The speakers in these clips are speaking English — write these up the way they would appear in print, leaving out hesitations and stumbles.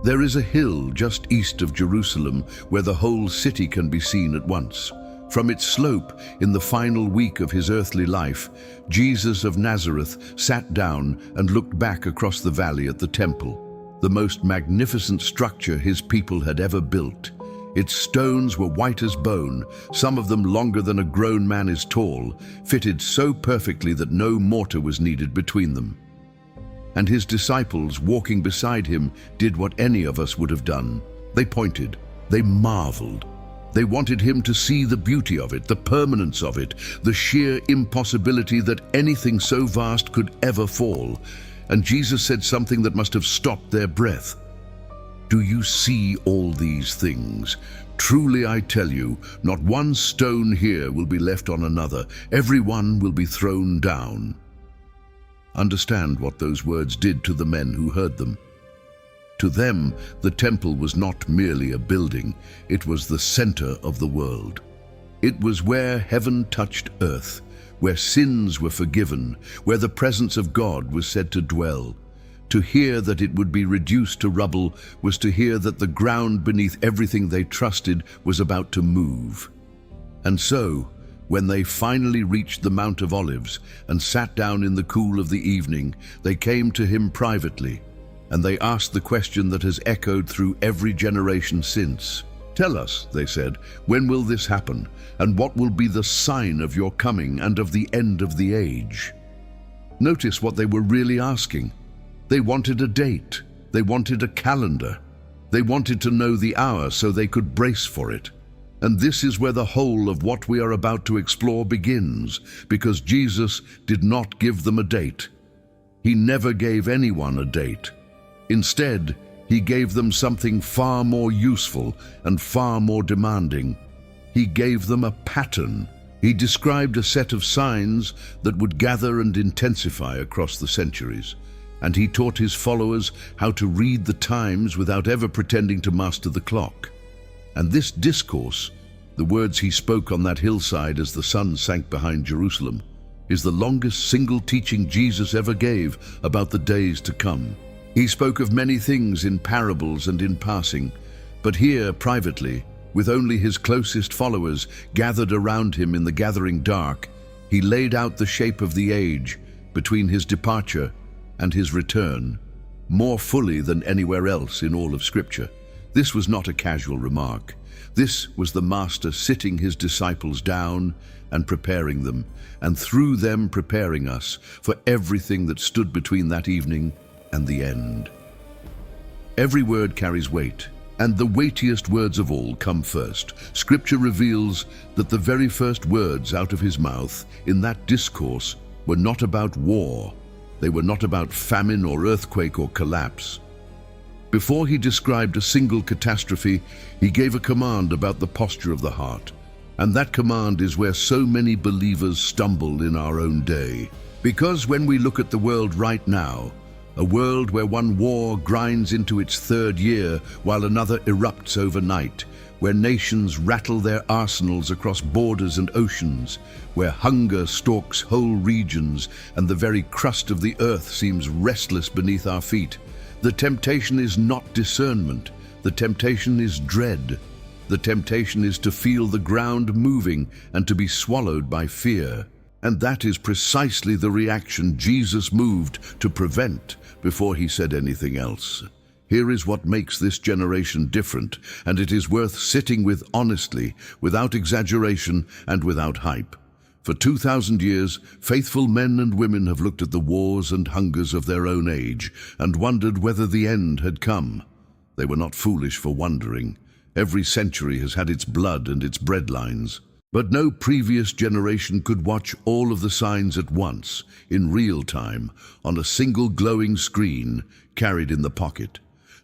There is a hill just east of Jerusalem where the whole city can be seen at once. From its slope, in the final week of his earthly life, Jesus of Nazareth sat down and looked back across the valley at the temple, the most magnificent structure his people had ever built. Its stones were white as bone, some of them longer than a grown man is tall, fitted so perfectly that no mortar was needed between them. And his disciples, walking beside him, did what any of us would have done. They pointed, they marveled. They wanted him to see the beauty of it, the permanence of it, the sheer impossibility that anything so vast could ever fall. And Jesus said something that must have stopped their breath. "Do you see all these things? Truly I tell you, not one stone here will be left on another. Every one will be thrown down." Understand what those words did to the men who heard them. To them, the temple was not merely a building, it was the center of the world. It was where heaven touched earth, where sins were forgiven, where the presence of God was said to dwell. To hear that it would be reduced to rubble was to hear that the ground beneath everything they trusted was about to move. And so, when they finally reached the Mount of Olives and sat down in the cool of the evening, they came to him privately, and they asked the question that has echoed through every generation since. "Tell us," they said, "when will this happen, and what will be the sign of your coming and of the end of the age?" Notice what they were really asking. They wanted a date. They wanted a calendar. They wanted to know the hour so they could brace for it. And this is where the whole of what we are about to explore begins, because Jesus did not give them a date. He never gave anyone a date. Instead, he gave them something far more useful and far more demanding. He gave them a pattern. He described a set of signs that would gather and intensify across the centuries. And he taught his followers how to read the times without ever pretending to master the clock. And this discourse, the words he spoke on that hillside as the sun sank behind Jerusalem, is the longest single teaching Jesus ever gave about the days to come. He spoke of many things in parables and in passing, but here, privately, with only his closest followers gathered around him in the gathering dark, he laid out the shape of the age between his departure and his return, more fully than anywhere else in all of Scripture. This was not a casual remark. This was the Master sitting his disciples down and preparing them, and through them preparing us for everything that stood between that evening and the end. Every word carries weight, and the weightiest words of all come first. Scripture reveals that the very first words out of his mouth in that discourse were not about war. They were not about famine or earthquake or collapse. Before he described a single catastrophe, he gave a command about the posture of the heart. And that command is where so many believers stumble in our own day. Because when we look at the world right now, a world where one war grinds into its third year while another erupts overnight, where nations rattle their arsenals across borders and oceans, where hunger stalks whole regions and the very crust of the earth seems restless beneath our feet, the temptation is not discernment. The temptation is dread. The temptation is to feel the ground moving and to be swallowed by fear. And that is precisely the reaction Jesus moved to prevent before he said anything else. Here is what makes this generation different, and it is worth sitting with honestly, without exaggeration and without hype. For 2,000 years, faithful men and women have looked at the wars and hungers of their own age and wondered whether the end had come. They were not foolish for wondering. Every century has had its blood and its breadlines. But no previous generation could watch all of the signs at once, in real time, on a single glowing screen carried in the pocket.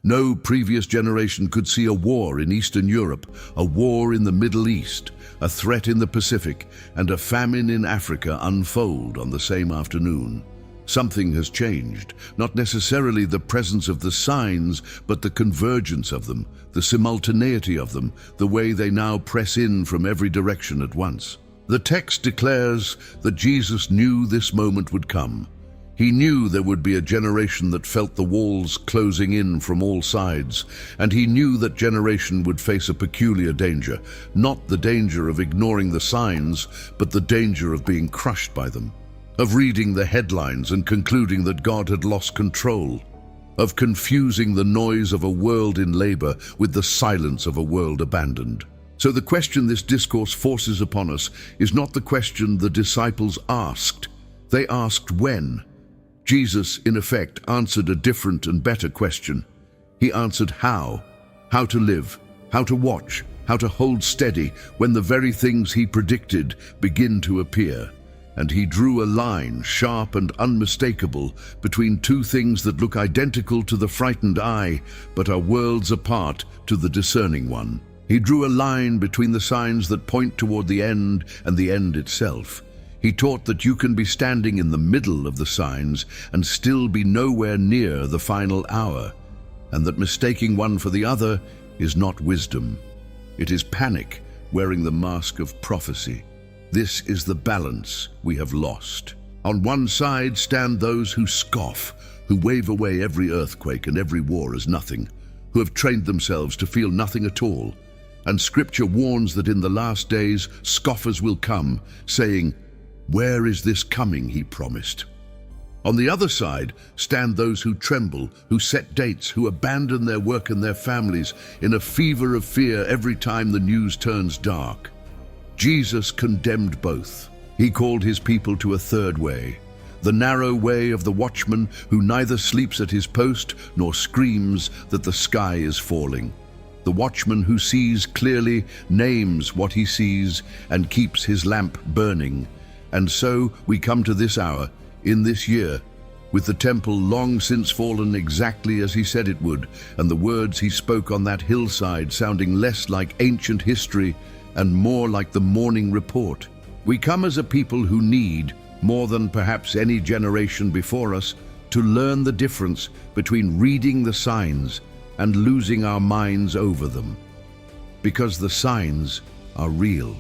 No previous generation could see a war in Eastern Europe, a war in the Middle East, a threat in the Pacific, and a famine in Africa unfold on the same afternoon. Something has changed, not necessarily the presence of the signs, but the convergence of them, the simultaneity of them, the way they now press in from every direction at once. The text declares that Jesus knew this moment would come. He knew there would be a generation that felt the walls closing in from all sides, and he knew that generation would face a peculiar danger, not the danger of ignoring the signs, but the danger of being crushed by them, of reading the headlines and concluding that God had lost control, of confusing the noise of a world in labor with the silence of a world abandoned. So the question this discourse forces upon us is not the question the disciples asked. They asked when. Jesus, in effect, answered a different and better question. He answered how to live, how to watch, how to hold steady when the very things he predicted begin to appear. And he drew a line, sharp and unmistakable, between two things that look identical to the frightened eye, but are worlds apart to the discerning one. He drew a line between the signs that point toward the end and the end itself. He taught that you can be standing in the middle of the signs and still be nowhere near the final hour, and that mistaking one for the other is not wisdom. It is panic wearing the mask of prophecy. This is the balance we have lost. On one side stand those who scoff, who wave away every earthquake and every war as nothing, who have trained themselves to feel nothing at all. And Scripture warns that in the last days scoffers will come, saying, "Where is this coming he promised?" On the other side stand those who tremble, who set dates, who abandon their work and their families in a fever of fear every time the news turns dark. Jesus condemned both. He called his people to a third way, the narrow way of the watchman who neither sleeps at his post nor screams that the sky is falling. The watchman who sees clearly, names what he sees, and keeps his lamp burning. And so we come to this hour, in this year, with the temple long since fallen exactly as he said it would, and the words he spoke on that hillside sounding less like ancient history and more like the morning report. We come as a people who need, more than perhaps any generation before us, to learn the difference between reading the signs and losing our minds over them. Because the signs are real.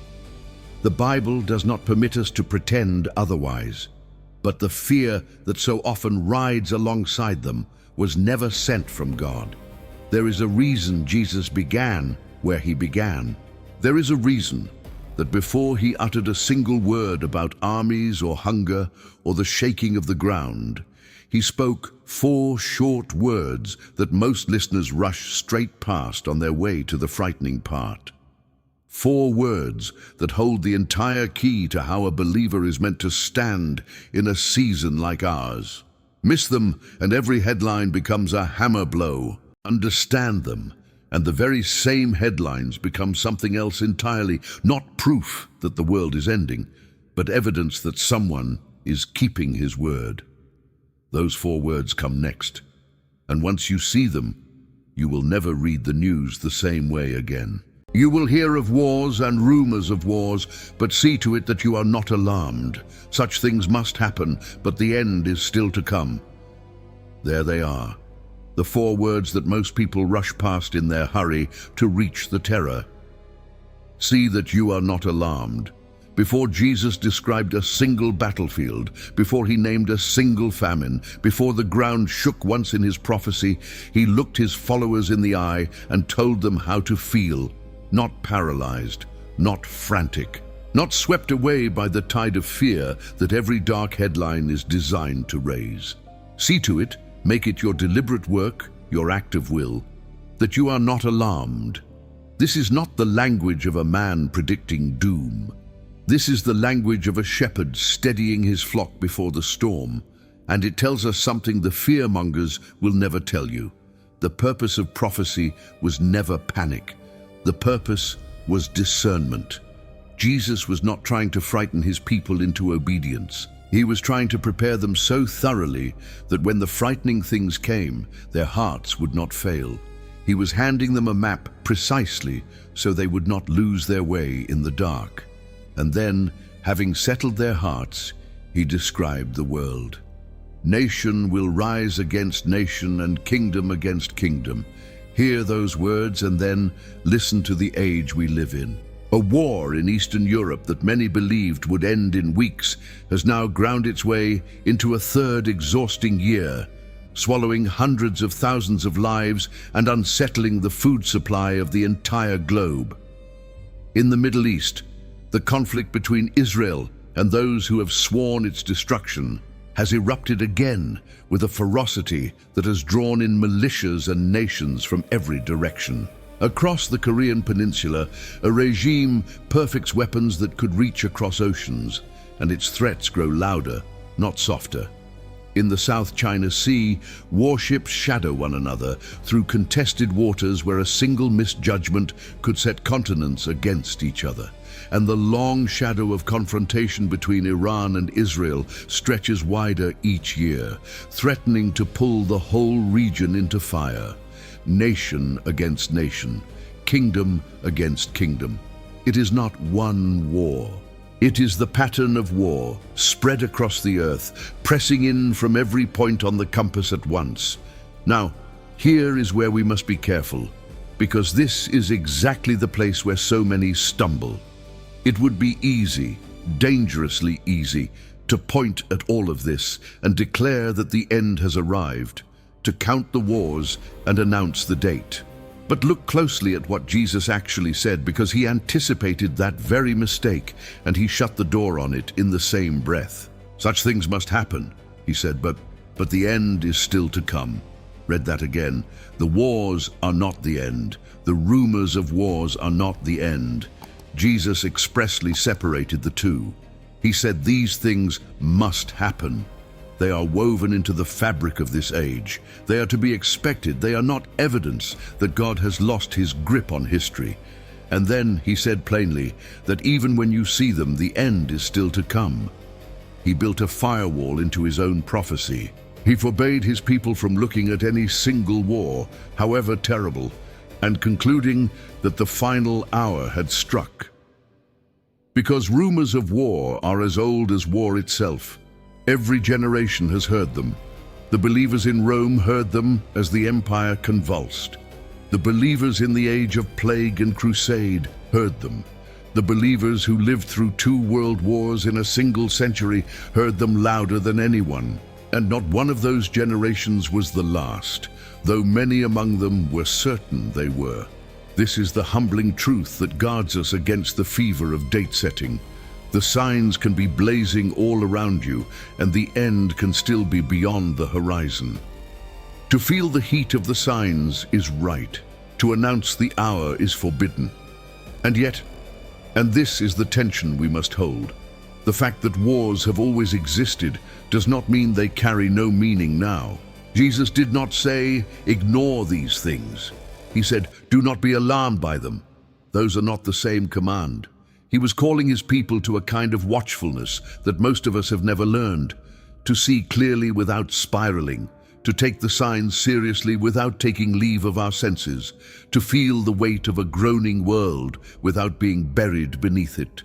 The Bible does not permit us to pretend otherwise, but the fear that so often rides alongside them was never sent from God. There is a reason Jesus began where he began. There is a reason that before he uttered a single word about armies or hunger or the shaking of the ground, he spoke 4 short words that most listeners rush straight past on their way to the frightening part. 4 words that hold the entire key to how a believer is meant to stand in a season like ours. Miss them, and every headline becomes a hammer blow. Understand them, and the very same headlines become something else entirely, not proof that the world is ending, but evidence that someone is keeping his word. Those 4 words come next, and once you see them, you will never read the news the same way again. You will hear of wars and rumors of wars, but see to it that you are not alarmed. Such things must happen, but the end is still to come. There they are, the 4 words that most people rush past in their hurry to reach the terror. See that you are not alarmed. Before Jesus described a single battlefield, before he named a single famine, before the ground shook once in his prophecy, he looked his followers in the eye and told them how to feel. Not paralyzed, not frantic, not swept away by the tide of fear that every dark headline is designed to raise. See to it, make it your deliberate work, your act of will, that you are not alarmed. This is not the language of a man predicting doom. This is the language of a shepherd steadying his flock before the storm, and it tells us something the fearmongers will never tell you. The purpose of prophecy was never panic. The purpose was discernment. Jesus was not trying to frighten his people into obedience. He was trying to prepare them so thoroughly that when the frightening things came, their hearts would not fail. He was handing them a map precisely so they would not lose their way in the dark. And then, having settled their hearts, he described the world. Nation will rise against nation and kingdom against kingdom. Hear those words and then listen to the age we live in. A war in Eastern Europe that many believed would end in weeks has now ground its way into a third exhausting year, swallowing hundreds of thousands of lives and unsettling the food supply of the entire globe. In the Middle East, the conflict between Israel and those who have sworn its destruction has erupted again with a ferocity that has drawn in militias and nations from every direction. Across the Korean peninsula, a regime perfects weapons that could reach across oceans, and its threats grow louder, not softer. In the South China Sea, warships shadow one another through contested waters where a single misjudgment could set continents against each other. And the long shadow of confrontation between Iran and Israel stretches wider each year, threatening to pull the whole region into fire. Nation against nation, kingdom against kingdom. It is not one war. It is the pattern of war, spread across the earth, pressing in from every point on the compass at once. Now, here is where we must be careful, because this is exactly the place where so many stumble. It would be easy, dangerously easy, to point at all of this and declare that the end has arrived, to count the wars and announce the date. But look closely at what Jesus actually said, because he anticipated that very mistake and he shut the door on it in the same breath. Such things must happen, he said, but the end is still to come. Read that again. The wars are not the end. The rumors of wars are not the end. Jesus expressly separated the two. He said these things must happen. They are woven into the fabric of this age. They are to be expected. They are not evidence that God has lost his grip on history. And then he said plainly that even when you see them, the end is still to come. He built a firewall into his own prophecy. He forbade his people from looking at any single war, however terrible, and concluding that the final hour had struck. Because rumors of war are as old as war itself. Every generation has heard them. The believers in Rome heard them as the empire convulsed. The believers in the age of plague and crusade heard them. The believers who lived through 2 world wars in a single century heard them louder than anyone. And not one of those generations was the last, though many among them were certain they were. This is the humbling truth that guards us against the fever of date-setting. The signs can be blazing all around you, and the end can still be beyond the horizon. To feel the heat of the signs is right. To announce the hour is forbidden. And yet, and this is the tension we must hold, the fact that wars have always existed does not mean they carry no meaning now. Jesus did not say, ignore these things. He said, do not be alarmed by them. Those are not the same command. He was calling his people to a kind of watchfulness that most of us have never learned, to see clearly without spiraling, to take the signs seriously without taking leave of our senses, to feel the weight of a groaning world without being buried beneath it.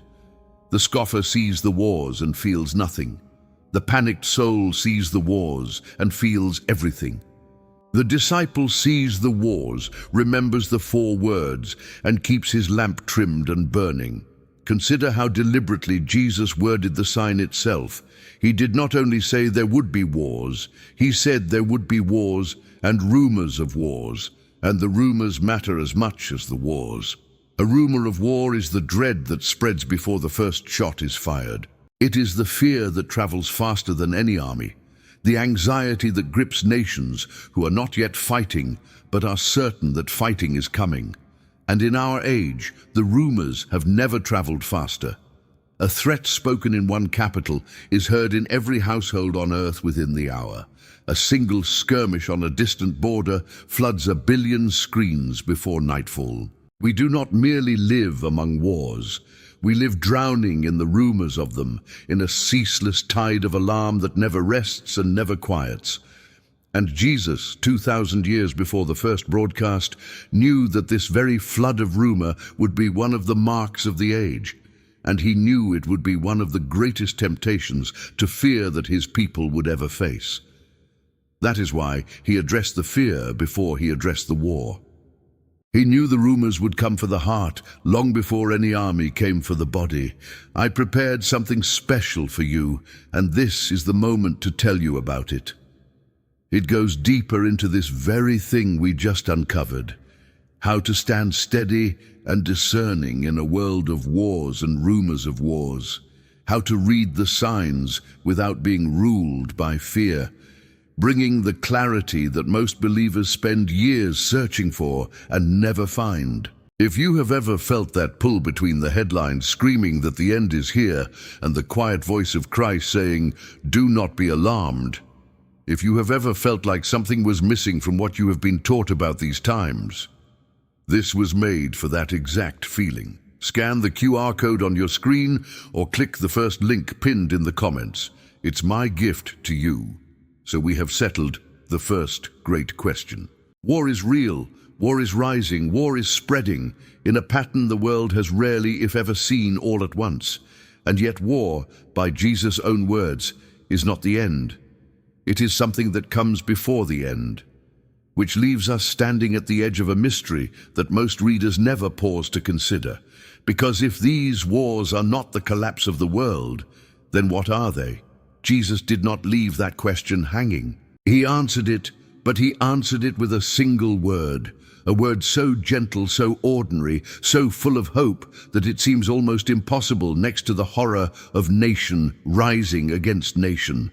The scoffer sees the wars and feels nothing. The panicked soul sees the wars and feels everything. The disciple sees the wars, remembers the 4 words, and keeps his lamp trimmed and burning. Consider how deliberately Jesus worded the sign itself. He did not only say there would be wars, he said there would be wars and rumors of wars, and the rumors matter as much as the wars. A rumor of war is the dread that spreads before the first shot is fired. It is the fear that travels faster than any army, the anxiety that grips nations who are not yet fighting but are certain that fighting is coming. And in our age, the rumors have never traveled faster. A threat spoken in one capital is heard in every household on earth within the hour. A single skirmish on a distant border floods 1 billion screens before nightfall. We do not merely live among wars. We live drowning in the rumors of them, in a ceaseless tide of alarm that never rests and never quiets. And Jesus, 2,000 years before the first broadcast, knew that this very flood of rumor would be one of the marks of the age. And he knew it would be one of the greatest temptations to fear that his people would ever face. That is why he addressed the fear before he addressed the war. He knew the rumors would come for the heart long before any army came for the body. I prepared something special for you, and this is the moment to tell you about it. It goes deeper into this very thing we just uncovered. How to stand steady and discerning in a world of wars and rumors of wars. How to read the signs without being ruled by fear. Bringing the clarity that most believers spend years searching for and never find. If you have ever felt that pull between the headlines screaming that the end is here and the quiet voice of Christ saying, "Do not be alarmed," if you have ever felt like something was missing from what you have been taught about these times, this was made for that exact feeling. Scan the QR code on your screen or click the first link pinned in the comments. It's my gift to you. So we have settled the first great question. War is real, war is rising, war is spreading in a pattern the world has rarely, if ever, seen all at once. And yet war, by Jesus' own words, is not the end. It is something that comes before the end, which leaves us standing at the edge of a mystery that most readers never pause to consider. Because if these wars are not the collapse of the world, then what are they? Jesus did not leave that question hanging. He answered it, but he answered it with a single word, a word so gentle, so ordinary, so full of hope that it seems almost impossible next to the horror of nation rising against nation.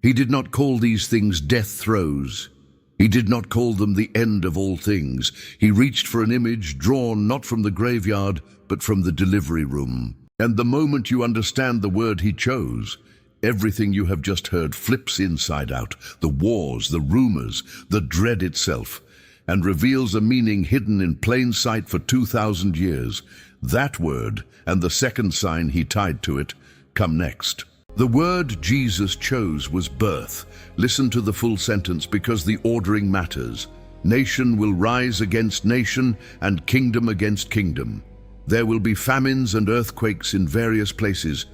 He did not call these things death throes. He did not call them the end of all things. He reached for an image drawn not from the graveyard, but from the delivery room. And the moment you understand the word he chose, everything you have just heard flips inside out, the wars, the rumors, the dread itself, and reveals a meaning hidden in plain sight for 2,000 years. That word, and the second sign he tied to it, come next. The word Jesus chose was birth. Listen to the full sentence because the ordering matters. Nation will rise against nation and kingdom against kingdom. There will be famines and earthquakes in various places.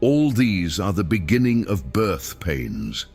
All these are the beginning of birth pains.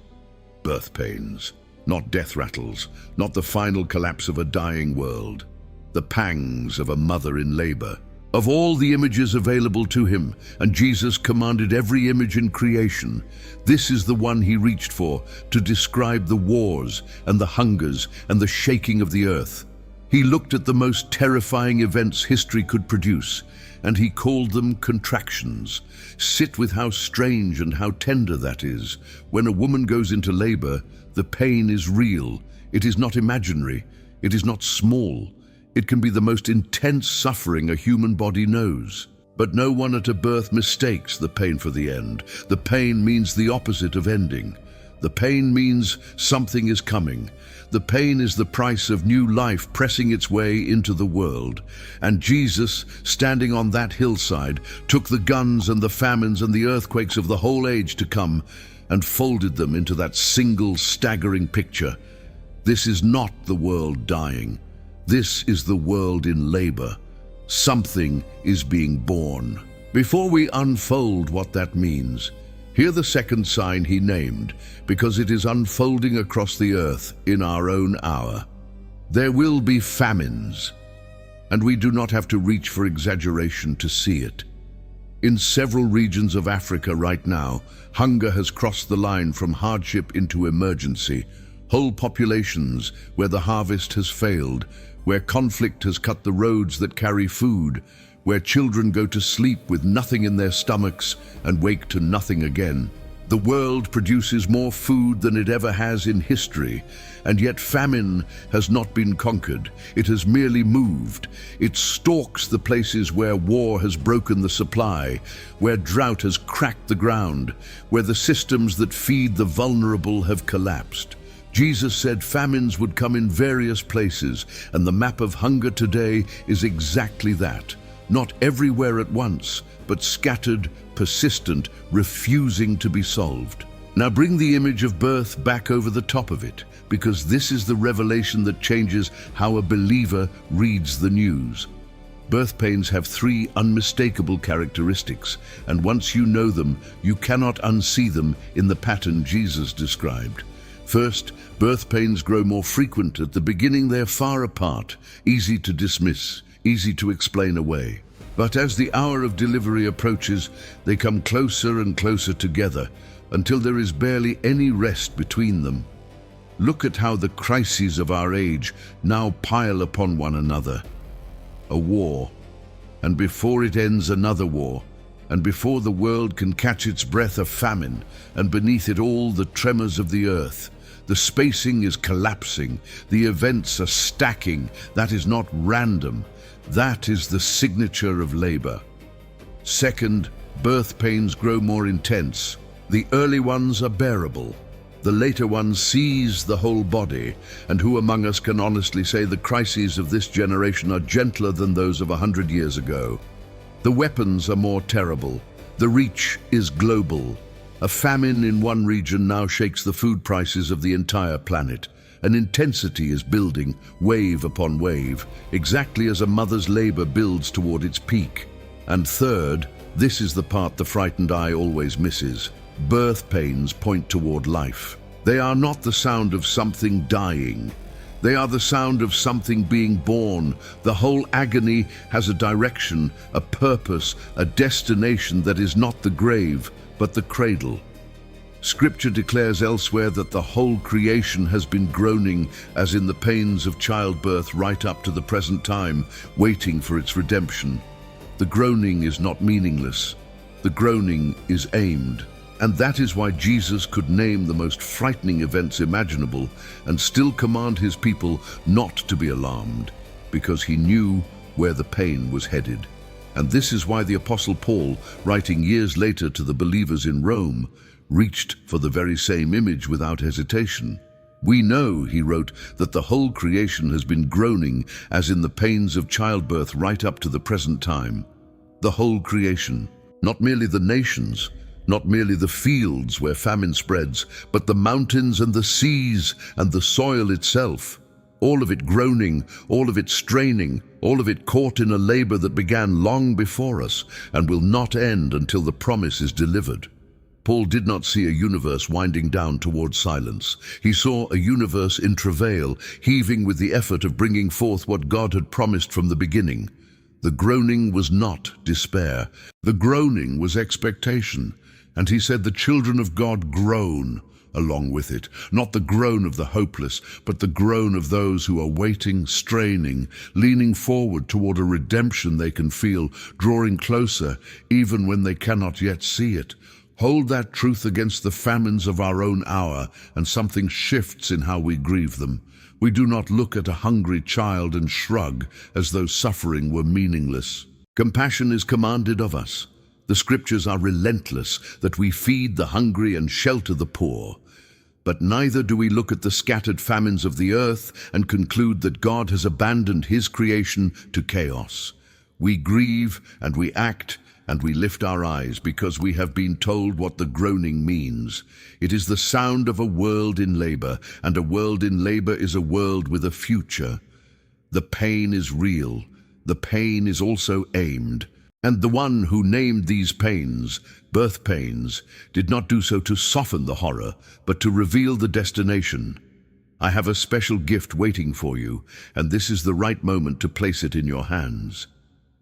Birth pains, not death rattles, not the final collapse of a dying world. The pangs of a mother in labor. Of all the images available to him, and Jesus commanded every image in creation, this is the one he reached for to describe the wars and the hungers and the shaking of the earth. He looked at the most terrifying events history could produce, and he called them contractions. Sit with how strange and how tender that is. When a woman goes into labor, the pain is real. It is not imaginary. It is not small. It can be the most intense suffering a human body knows. But no one at a birth mistakes the pain for the end. The pain means the opposite of ending. The pain means something is coming. The pain is the price of new life pressing its way into the world. And Jesus, standing on that hillside, took the guns and the famines and the earthquakes of the whole age to come and folded them into that single staggering picture. This is not the world dying. This is the world in labor. Something is being born. Before we unfold what that means, hear the second sign he named, because it is unfolding across the earth in our own hour. There will be famines, and we do not have to reach for exaggeration to see it. In several regions of Africa right now, hunger has crossed the line from hardship into emergency. Whole populations where the harvest has failed, where conflict has cut the roads that carry food, where children go to sleep with nothing in their stomachs and wake to nothing again. The world produces more food than it ever has in history, and yet famine has not been conquered. It has merely moved. It stalks the places where war has broken the supply, where drought has cracked the ground, where the systems that feed the vulnerable have collapsed. Jesus said famines would come in various places, and the map of hunger today is exactly that. Not everywhere at once, but scattered, persistent, refusing to be solved. Now bring the image of birth back over the top of it, because this is the revelation that changes how a believer reads the news. Birth pains have three unmistakable characteristics, and once you know them, you cannot unsee them in the pattern Jesus described. First, birth pains grow more frequent. At the beginning they're far apart, easy to dismiss, easy to explain away. But as the hour of delivery approaches, they come closer and closer together, until there is barely any rest between them. Look at how the crises of our age now pile upon one another. A war, and before it ends another war, and before the world can catch its breath a famine, and beneath it all the tremors of the earth. The spacing is collapsing, the events are stacking. That is not random, that is the signature of labor. Second, birth pains grow more intense. The early ones are bearable. The later ones seize the whole body, and who among us can honestly say the crises of this generation are gentler than those of 100 years ago? The weapons are more terrible. The reach is global. A famine in one region now shakes the food prices of the entire planet. An intensity is building, wave upon wave, exactly as a mother's labor builds toward its peak. And third, this is the part the frightened eye always misses. Birth pains point toward life. They are not the sound of something dying. They are the sound of something being born. The whole agony has a direction, a purpose, a destination that is not the grave, but the cradle. Scripture declares elsewhere that the whole creation has been groaning as in the pains of childbirth right up to the present time, waiting for its redemption. The groaning is not meaningless. The groaning is aimed. And that is why Jesus could name the most frightening events imaginable and still command his people not to be alarmed, because he knew where the pain was headed. And this is why the Apostle Paul, writing years later to the believers in Rome, reached for the very same image without hesitation. We know, he wrote, that the whole creation has been groaning as in the pains of childbirth right up to the present time. The whole creation, not merely the nations, not merely the fields where famine spreads, but the mountains and the seas and the soil itself. All of it groaning, all of it straining, all of it caught in a labor that began long before us and will not end until the promise is delivered. Paul did not see a universe winding down toward silence. He saw a universe in travail, heaving with the effort of bringing forth what God had promised from the beginning. The groaning was not despair. The groaning was expectation. And he said the children of God groan along with it, not the groan of the hopeless, but the groan of those who are waiting, straining, leaning forward toward a redemption they can feel, drawing closer even when they cannot yet see it. Hold that truth against the famines of our own hour, and something shifts in how we grieve them. We do not look at a hungry child and shrug as though suffering were meaningless. Compassion is commanded of us. The scriptures are relentless that we feed the hungry and shelter the poor. But neither do we look at the scattered famines of the earth and conclude that God has abandoned his creation to chaos. We grieve and we act and we lift our eyes because we have been told what the groaning means. It is the sound of a world in labor, and a world in labor is a world with a future. The pain is real. The pain is also aimed. And the one who named these pains, birth pains, did not do so to soften the horror, but to reveal the destination. I have a special gift waiting for you, and this is the right moment to place it in your hands.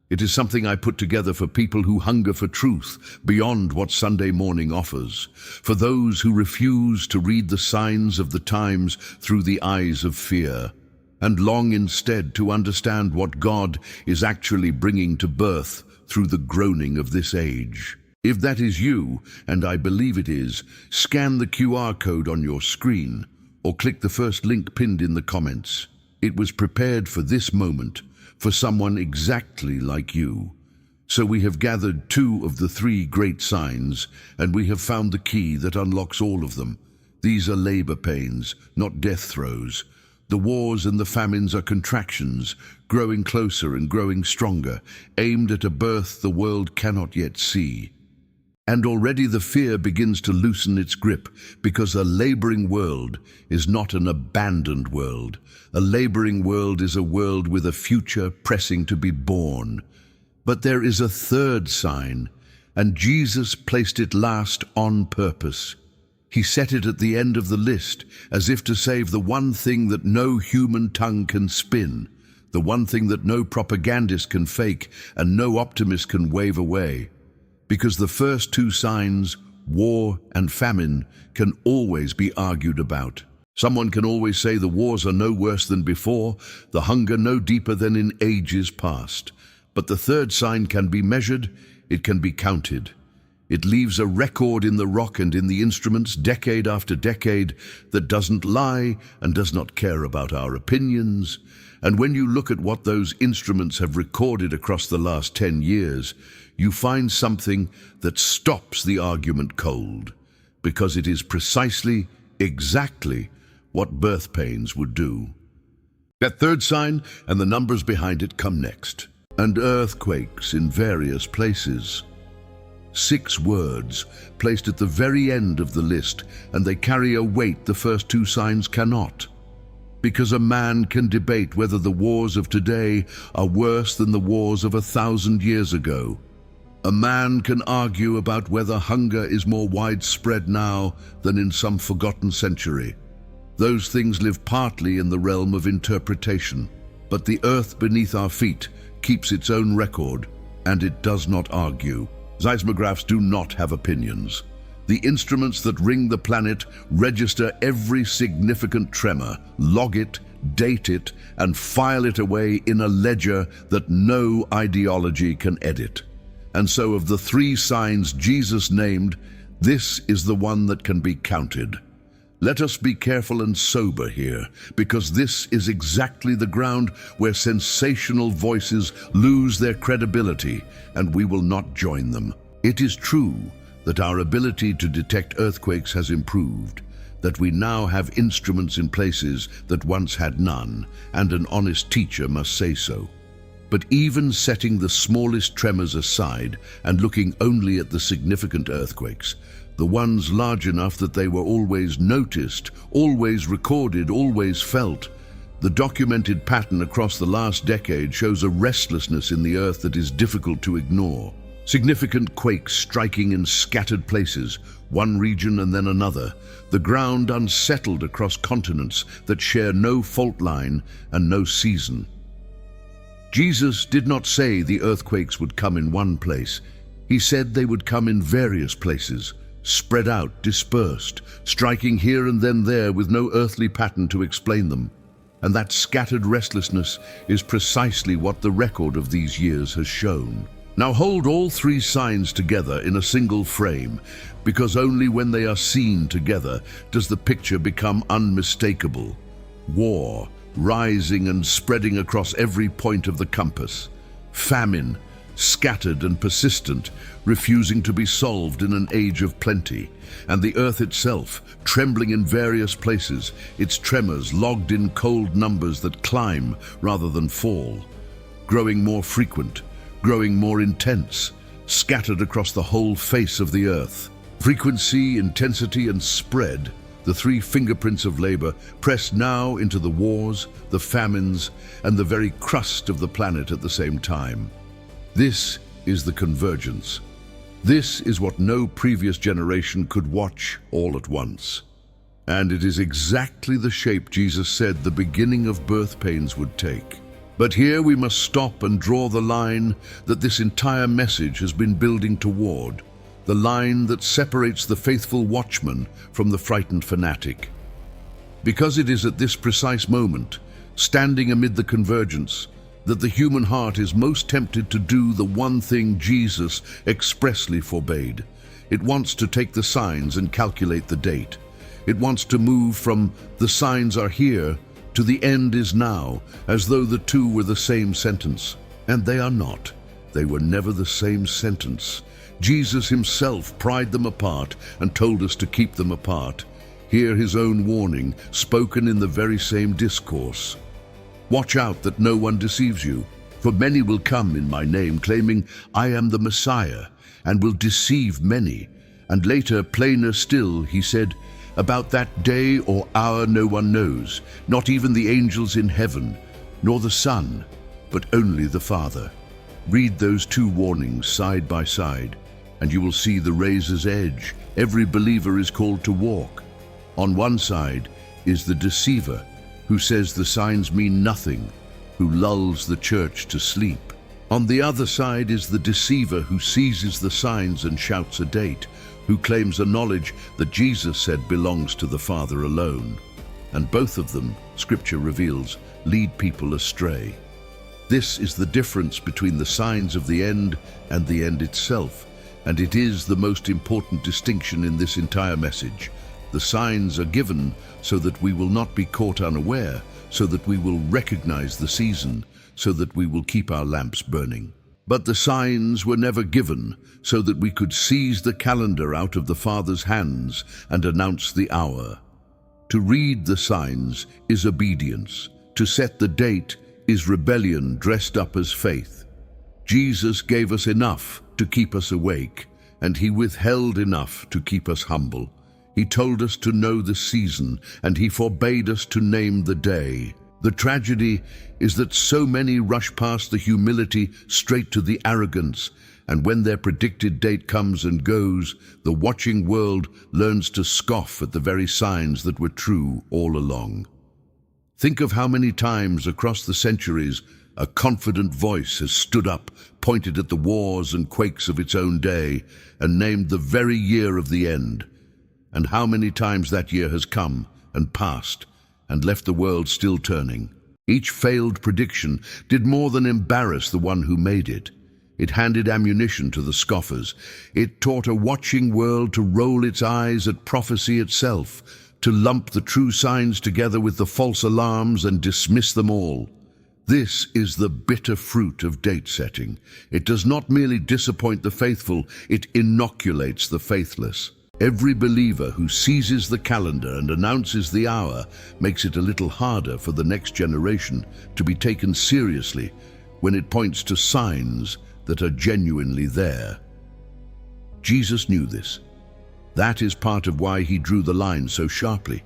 It is something I put together for people who hunger for truth beyond what Sunday morning offers, for those who refuse to read the signs of the times through the eyes of fear, and long instead to understand what God is actually bringing to birth through the groaning of this age. If that is you, and I believe it is, scan the QR code on your screen or click the first link pinned in the comments. It was prepared for this moment, for someone exactly like you. So we have gathered 2 of the 3 great signs, and we have found the key that unlocks all of them. These are labor pains, not death throes. The wars and the famines are contractions, growing closer and growing stronger, aimed at a birth the world cannot yet see. And already the fear begins to loosen its grip, because a laboring world is not an abandoned world. A laboring world is a world with a future pressing to be born. But there is a third sign, and Jesus placed it last on purpose. He set it at the end of the list, as if to save the one thing that no human tongue can spin, the one thing that no propagandist can fake and no optimist can wave away. Because the first two signs, war and famine, can always be argued about. Someone can always say the wars are no worse than before, the hunger no deeper than in ages past. But the third sign can be measured, it can be counted. It leaves a record in the rock and in the instruments, decade after decade, that doesn't lie and does not care about our opinions. And when you look at what those instruments have recorded across the last 10 years, you find something that stops the argument cold, because it is precisely, exactly, what birth pains would do. That third sign and the numbers behind it come next. And earthquakes in various places. 6 words placed at the very end of the list, and they carry a weight the first two signs cannot. Because a man can debate whether the wars of today are worse than the wars of 1,000 years ago. A man can argue about whether hunger is more widespread now than in some forgotten century. Those things live partly in the realm of interpretation, but the earth beneath our feet keeps its own record, and it does not argue. Seismographs do not have opinions. The instruments that ring the planet register every significant tremor, log it, date it, and file it away in a ledger that no ideology can edit. And so of the 3 signs Jesus named, this is the one that can be counted. Let us be careful and sober here, because this is exactly the ground where sensational voices lose their credibility, and we will not join them. It is true that our ability to detect earthquakes has improved, that we now have instruments in places that once had none, and an honest teacher must say so. But even setting the smallest tremors aside and looking only at the significant earthquakes, the ones large enough that they were always noticed, always recorded, always felt, the documented pattern across the last decade shows a restlessness in the earth that is difficult to ignore. Significant quakes striking in scattered places, one region and then another, the ground unsettled across continents that share no fault line and no season. Jesus did not say the earthquakes would come in one place. He said they would come in various places, spread out, dispersed, striking here and then there with no earthly pattern to explain them. And that scattered restlessness is precisely what the record of these years has shown. Now hold all 3 signs together in a single frame, because only when they are seen together does the picture become unmistakable. War, rising and spreading across every point of the compass. Famine, scattered and persistent, refusing to be solved in an age of plenty. And the earth itself, trembling in various places, its tremors logged in cold numbers that climb rather than fall. Growing more frequent, growing more intense, scattered across the whole face of the earth. Frequency, intensity, and spread, the 3 fingerprints of labor, pressed now into the wars, the famines, and the very crust of the planet at the same time. This is the convergence. This is what no previous generation could watch all at once. And it is exactly the shape Jesus said the beginning of birth pains would take. But here we must stop and draw the line that this entire message has been building toward, the line that separates the faithful watchman from the frightened fanatic. Because it is at this precise moment, standing amid the convergence, that the human heart is most tempted to do the one thing Jesus expressly forbade. It wants to take the signs and calculate the date. It wants to move from "the signs are here" to "the end is now," as though the two were the same sentence. And they are not. They were never the same sentence. Jesus himself pried them apart and told us to keep them apart. Hear his own warning, spoken in the very same discourse. Watch out that no one deceives you, for many will come in my name, claiming, "I am the Messiah," and will deceive many. And later, plainer still, he said, "About that day or hour no one knows, not even the angels in heaven, nor the Son, but only the Father." Read those 2 warnings side by side. and you will see the razor's edge. Every believer is called to walk. On one side is the deceiver, who says the signs mean nothing, who lulls the church to sleep. On the other side is the deceiver who seizes the signs and shouts a date, who claims a knowledge that Jesus said belongs to the Father alone. And both of them, Scripture reveals, lead people astray. This is the difference between the signs of the end and the end itself, and it is the most important distinction in this entire message. The signs are given so that we will not be caught unaware, so that we will recognize the season, so that we will keep our lamps burning. But the signs were never given so that we could seize the calendar out of the Father's hands and announce the hour. To read the signs is obedience. To set the date is rebellion dressed up as faith. Jesus gave us enough to keep us awake, and he withheld enough to keep us humble. He told us to know the season, and he forbade us to name the day. The tragedy is that so many rush past the humility straight to the arrogance, and when their predicted date comes and goes, the watching world learns to scoff at the very signs that were true all along. Think of how many times across the centuries a confident voice has stood up, pointed at the wars and quakes of its own day, and named the very year of the end. And how many times that year has come and passed and left the world still turning. Each failed prediction did more than embarrass the one who made it. It handed ammunition to the scoffers. It taught a watching world to roll its eyes at prophecy itself, to lump the true signs together with the false alarms and dismiss them all. This is the bitter fruit of date setting. It does not merely disappoint the faithful, it inoculates the faithless. Every believer who seizes the calendar and announces the hour makes it a little harder for the next generation to be taken seriously when it points to signs that are genuinely there. Jesus knew this. That is part of why he drew the line so sharply.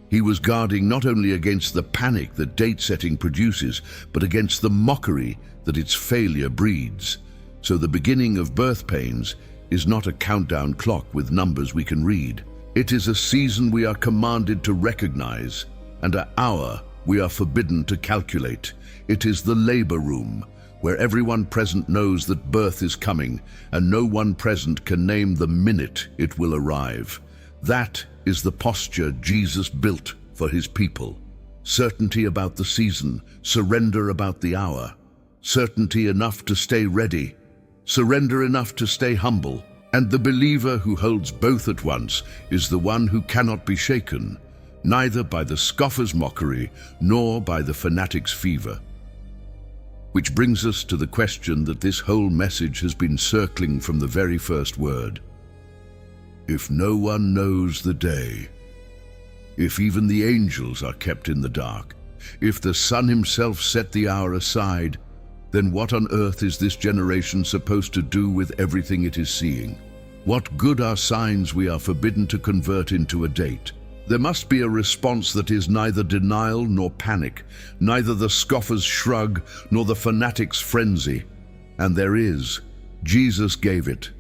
He was guarding not only against the panic that date setting produces, but against the mockery that its failure breeds. So the beginning of birth pains is not a countdown clock with numbers we can read. It is a season we are commanded to recognize, and an hour we are forbidden to calculate. It is the labor room, where everyone present knows that birth is coming, and no one present can name the minute it will arrive. That is the posture Jesus built for his people. Certainty about the season, surrender about the hour. Certainty enough to stay ready, surrender enough to stay humble. And the believer who holds both at once is the one who cannot be shaken, neither by the scoffer's mockery nor by the fanatic's fever. Which brings us to the question that this whole message has been circling from the very first word. If no one knows the day, if even the angels are kept in the dark, if the Son himself set the hour aside, then what on earth is this generation supposed to do with everything it is seeing? What good are signs we are forbidden to convert into a date? There must be a response that is neither denial nor panic, neither the scoffer's shrug nor the fanatic's frenzy. And there is. Jesus gave it.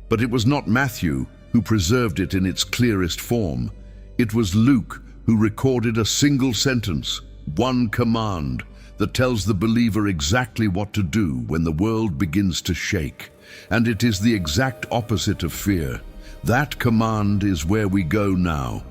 But it was not Matthew who preserved it in its clearest form. It was Luke who recorded a single sentence, one command, that tells the believer exactly what to do when the world begins to shake. And it is the exact opposite of fear. That command is where we go now.